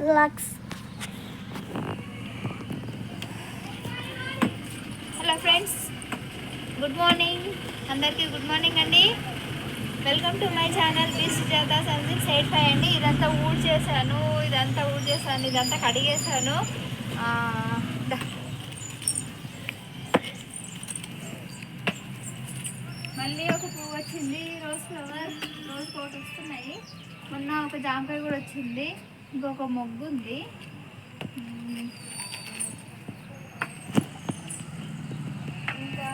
Lux. Hello friends, good morning. అందరికీ good morning అండి. Welcome to my channel B Sujatha 7685 అండి. ఇదంతా ఊడ్చేసాను, ఇదంతా కడిగేసాను. మళ్ళీ ఒక పువ్వు వచ్చింది, రోజ్ ఫ్లవర్. రోజ్ కోట్ వస్తున్నాయి. మొన్న ఒక జామకాయ కూడా వచ్చింది, ఇంకొక మొగ్గు ఉంది. ఇంకా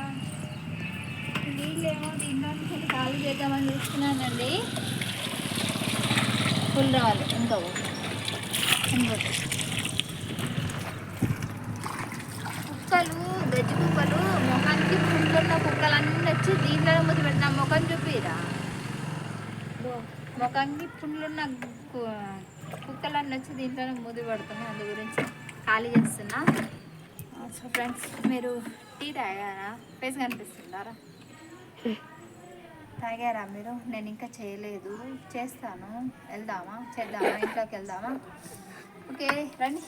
నీళ్ళేమో దీంట్లోకి ఖాళీ చేద్దామని చూస్తున్నానండి. ఫుల్ రావాలి ఇంకోటి కుక్కలు, గజ్జి కుక్కలు, ముఖానికి పుండ్లున్న కుక్కలన్నీ వచ్చి దీంట్లోనే ముద్దు పెట్టిన ముఖం చూపిరా. ముఖానికి పుండ్లున్న కుక్కలన్నీ వచ్చి దీంట్లోనే ముద్దు పెడుతున్నాయి. అందు గురించి ఖాళీ చేస్తున్నా. సో ఫ్రెండ్స్, మీరు టీ తాగారా? ఫేస్ కనిపిస్తుందారా? తాగారా మీరు? నేను ఇంకా చేయలేదు, చేస్తాను. చేద్దామా ఇంట్లోకి వెళ్దామా? ఓకే రండి.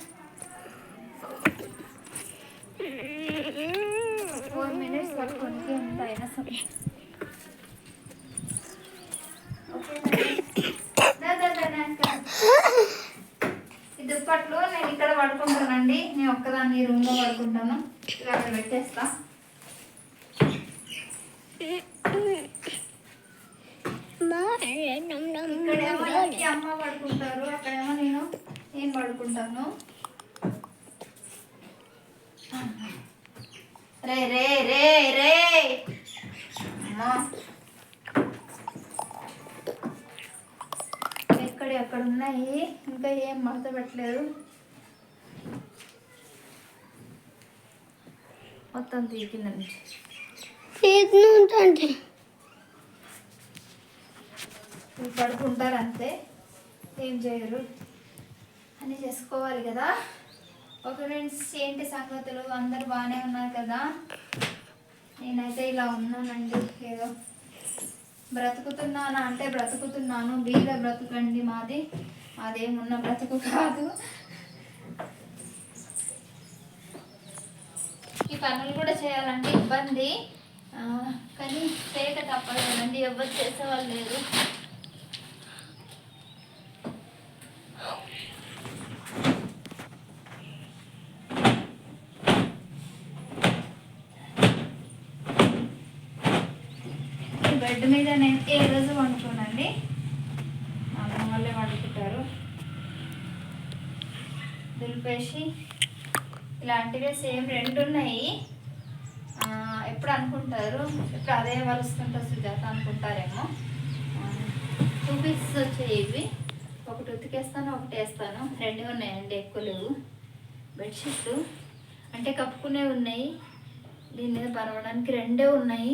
4 minutes పట్టుకోనికి ఎంత అయినా సరే. ఈ దుప్పట్లు నేను ఇక్కడ పడుకుంటానండి. నేను ఒక్కదాన్ని రూమ్లో పడుకుంటాను. ఇలా అక్కడ పెట్టేస్తా. ఇక్కడేమో అమ్మ పడుకుంటారు, అక్కడేమో నేను పడుకుంటాను. రే రే రే రే ఎక్కడ ఉన్నాయి, ఇంకా ఏం మడత పెట్టలేదు. మొత్తం తీకింద నుంచి పడుకుంటారు అంతే, ఏం చేయరు. అని చేసుకోవాలి కదా. ఒక ఫ్రెండ్స్, ఏంటి సంగతులు? అందరు బాగానే ఉన్నారు కదా? నేనైతే ఇలా ఉన్నానండి. ఏదో బ్రతుకుతున్నానా అంటే బ్రతుకుతున్నాను. బీద బ్రతుకండి మాది. అదేమున్న బ్రతుకు కాదు. ఈ పనులు కూడా చేయాలంటే ఇబ్బంది, కానీ చేయక తప్పదు కదండి. ఎవరు చేసేవాళ్ళు లేరు. బెడ్ మీద నేను ఏ రోజు వండుకోనండి, అమ్మ వాళ్ళే వండుకుంటారు. దులిపేసి ఇలాంటివే సేమ్ 2 ఉన్నాయి. ఎప్పుడు అనుకుంటారు, ఇప్పుడు అదే వలుస్తుంటారు సుజాత అనుకుంటారేమో. 2 పీసెస్ వచ్చాయి ఇవి. ఒకటి ఉతికేస్తాను, ఒకటి వేస్తాను. 2 ఉన్నాయండి, ఎక్కువ లేవు. బెడ్షీట్లు అంటే కప్పుకునే ఉన్నాయి, దీని మీద పరవడానికి 2 ఉన్నాయి.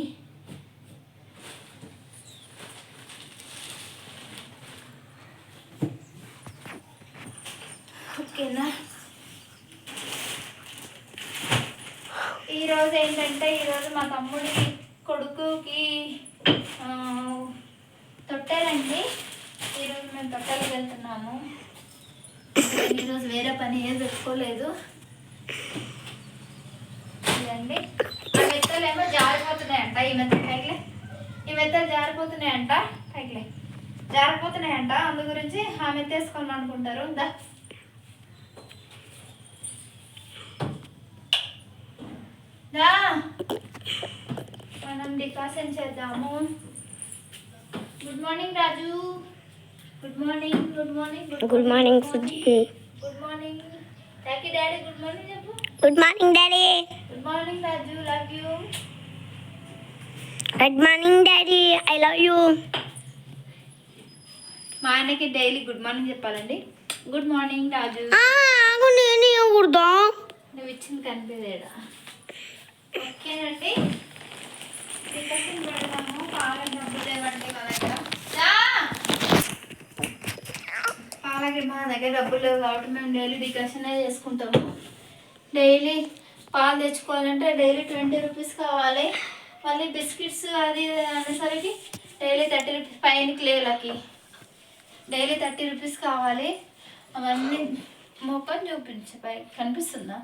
ఓకేనా. ఈరోజు ఏంటంటే, ఈరోజు మా తమ్ముడి కొడుకుకి తొట్టెలండి. ఈరోజు మేము తొట్టెలకు వెళ్తున్నాము. ఈరోజు వేరే పని ఏది పెట్టుకోలేదు. ఇదండి, ఆ మెత్తలు ఏమో జారిపోతున్నాయంట. ఈ మెత్తలు జారిపోతున్నాయంట, జారిపోతున్నాయంట. అందు గురించి ఆ మెత్త వేసుకోవాలి అనుకుంటారు. మనం డికాషన్ చేద్దాము. Good morning Raju. Good morning. Good morning Suji. Good morning daddy. Good morning చెప్పు. Good morning daddy. Good morning Raju, love you. Good morning daddy, I love you. మా ఆయనకి డైలీ గుడ్ మార్నింగ్ చెప్పాలండి. Good morning Raju. నేను ఇవ్వకూడదా? నువ్వు ఇచ్చింది కనిపించేదా? ఓకేనండి, డికషన్ పెడదాము. పాలకి డబ్బులు లేవండి మా దగ్గర. పాలకి మా దగ్గర డబ్బులు లేవు కాబట్టి మేము డైలీ డికషనే చేసుకుంటాము. డైలీ పాలు తెచ్చుకోవాలంటే డైలీ 20 రూపీస్ కావాలి. మళ్ళీ బిస్కెట్స్ అది అనేసరికి డైలీ 30 రూపీస్. పైనకి లేవులకి డైలీ 30 రూపీస్ కావాలి. అవన్నీ మొఖం చూపించే పై కనిపిస్తుందా?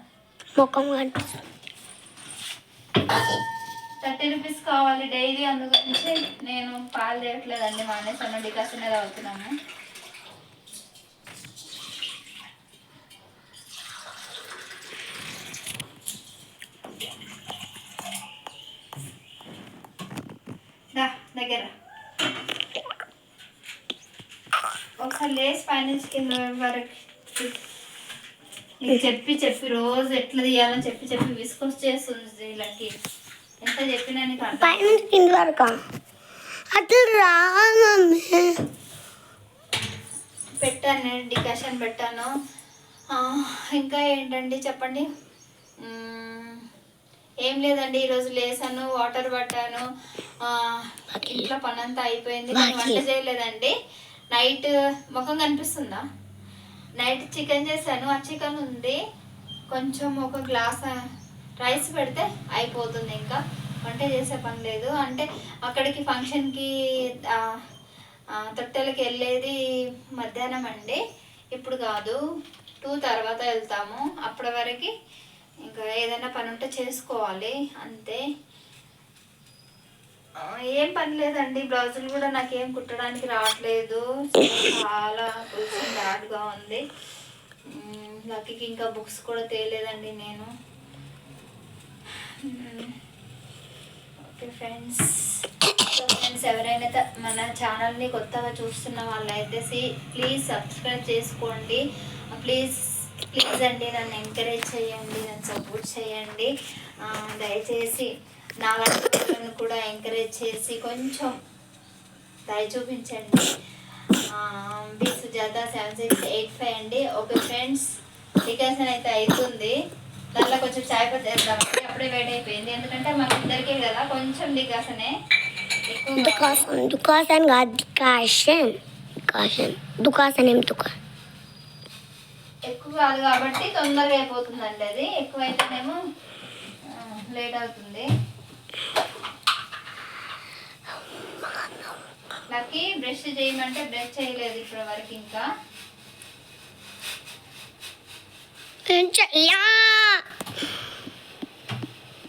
ముఖం కనిపిస్తుంది. 30 రూపీస్ కావాలి డైలీ, అందు గురించి నేను పాలు చేయట్లేదండి, మానేసాను, డికాషనే తాగుతున్నాము. దగ్గర ఒకసారి లేచి పైనుంచి కింద వరకు నీకు చెప్పి రోజు ఎట్లా తీయాలని చెప్పి విసుకొచ్చేస్తుంది వీళ్ళకి. ఎంత చెప్పినా నీకు అర్థం పైనుంచి కింద వరకు అట్లా రా మమ్మీ. పెట్టాను నేను డికాషన్ పెట్టాను. ఇంకా ఏంటండి చెప్పండి. ఏం లేదండి, ఈరోజు లేసాను, వాటర్ పట్టాను, ఇంట్లో పని అంతా అయిపోయింది, కానీ వంట చేయలేదండి. నైట్ ముఖం కనిపిస్తుందా? నైట్ చికెన్ చేశాను, ఆ చికెన్ ఉంది, కొంచెం ఒక గ్లాస్ రైస్ పెడితే అయిపోతుంది, ఇంకా వంట చేసే పని లేదు. అంటే అక్కడికి ఫంక్షన్కి తొట్టెలకి వెళ్ళేది మధ్యాహ్నం అండి, ఇప్పుడు కాదు, 2 తర్వాత వెళ్తాము. అప్పటి వరకు ఇంకా ఏదైనా పని ఉంటే చేసుకోవాలి అంతే. ఏం పని లేదండి, బ్లౌజులు కూడా నాకేం కుట్టడానికి రావట్లేదు, చాలా కొంచెం బ్యాడ్గా ఉంది. లక్కీకి ఇంకా బుక్స్ కూడా తేలేదండి నేను. ఓకే ఫ్రెండ్స్, ఎవరైనా మన ఛానల్ని కొత్తగా చూస్తున్న వాళ్ళైతే ప్లీజ్ సబ్స్క్రైబ్ చేసుకోండి. ప్లీజ్ అండి, నన్ను ఎంకరేజ్ చేయండి, నన్ను సపోర్ట్ చేయండి. దయచేసి నా వాళ్ళని కూడా ఎంకరేజ్ చేసి కొంచెం దయ చూపించండి. బి సుజాత 7685 అండి. ఓకే ఫ్రెండ్స్, డికాషన్ అయితే అవుతుంది, దాంట్లో కొంచెం చాయ్ పత్తి వేద్దామండి, అప్పుడే వేడి అయిపోయింది, ఎందుకంటే మాకు ఇద్దరికే కదా, కొంచెం డికాషనే ఎక్కువ. దుకాషన్ కాదు, దుకాషన్ ఏం దుకాణం ఎక్కువ కాదు కాబట్టి తొందరగా అయిపోతుందండి, అది ఎక్కువైతేనేమో లేట్ అవుతుంది. లక్కీ బ్రష్ చేయమంటే బ్రష్ చేయలేదు ఇప్పటి వరకు, ఇంకా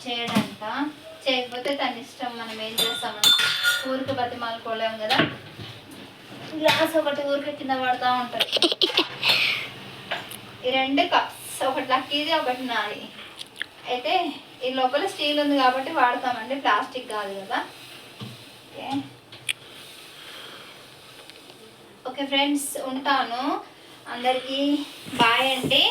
చేయడంట, చేయకపోతే తన ఇష్టం, మనం ఏం చేస్తామని ఊరికి బతిమాలుకోలేము కదా. గ్లాస్ ఒకటి ఊరికి కింద పడుతూ ఉంటుంది. ఈ 2 కప్స్, ఒకటి లక్కీది ఒకటి నాది, అయితే ఈ లోపల స్టీల్ ఉంది కాబట్టి వాడతామండి, ప్లాస్టిక్ కాదు కదా. ఓకే ఓకే ఫ్రెండ్స్, ఉంటాను, అందరికీ బాయ్ అండి.